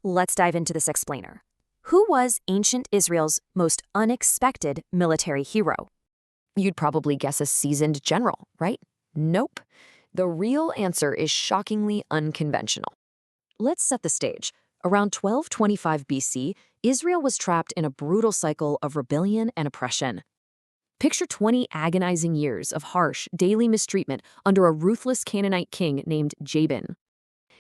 Let's dive into this explainer. Who was ancient Israel's most unexpected military hero? You'd probably guess a seasoned general, right? Nope. The real answer is shockingly unconventional. Let's set the stage. Around 1225 BC, Israel was trapped in a brutal cycle of rebellion and oppression. Picture 20 agonizing years of harsh, daily mistreatment under a ruthless Canaanite king named Jabin.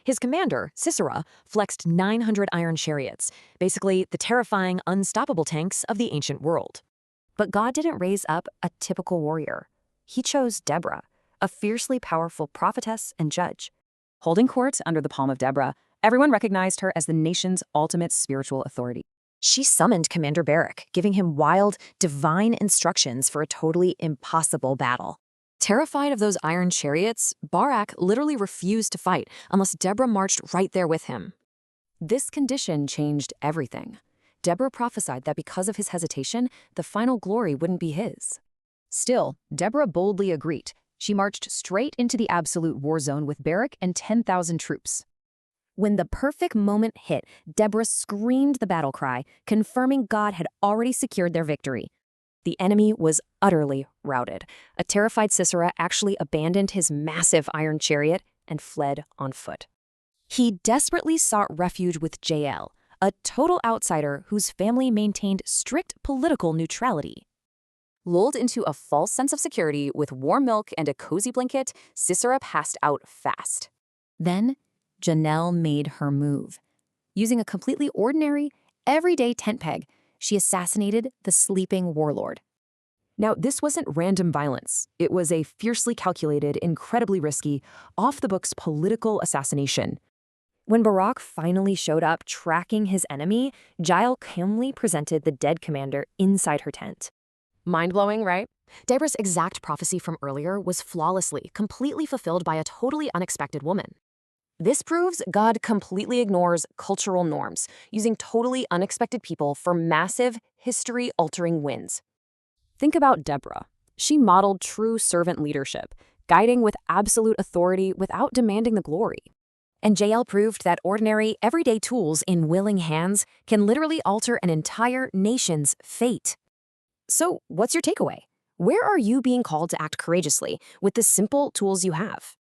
His commander, Sisera, flexed 900 iron chariots, basically the terrifying, unstoppable tanks of the ancient world. But God didn't raise up a typical warrior. He chose Deborah, a fiercely powerful prophetess and judge. Holding court under the palm of Deborah, everyone recognized her as the nation's ultimate spiritual authority. She summoned Commander Barak, giving him wild, divine instructions for a totally impossible battle. Terrified of those iron chariots, Barak literally refused to fight unless Deborah marched right there with him. This condition changed everything. Deborah prophesied that because of his hesitation, the final glory wouldn't be his. Still, Deborah boldly agreed. She marched straight into the absolute war zone with Barak and 10,000 troops. When the perfect moment hit, Deborah screamed the battle cry, confirming God had already secured their victory. The enemy was utterly routed. A terrified Sisera actually abandoned his massive iron chariot and fled on foot. He desperately sought refuge with Jael, a total outsider whose family maintained strict political neutrality. Lulled into a false sense of security with warm milk and a cozy blanket, Sisera passed out fast. Then, Jael made her move. Using a completely ordinary, everyday tent peg, she assassinated the sleeping warlord. Now, this wasn't random violence. It was a fiercely calculated, incredibly risky, off-the-books political assassination. When Barak finally showed up tracking his enemy, Jael calmly presented the dead commander inside her tent. Mind-blowing, right? Deborah's exact prophecy from earlier was flawlessly, completely fulfilled by a totally unexpected woman. This proves God completely ignores cultural norms, using totally unexpected people for massive, history-altering wins. Think about Deborah. She modeled true servant leadership, guiding with absolute authority without demanding the glory. And Jael proved that ordinary, everyday tools in willing hands can literally alter an entire nation's fate. So, what's your takeaway? Where are you being called to act courageously with the simple tools you have?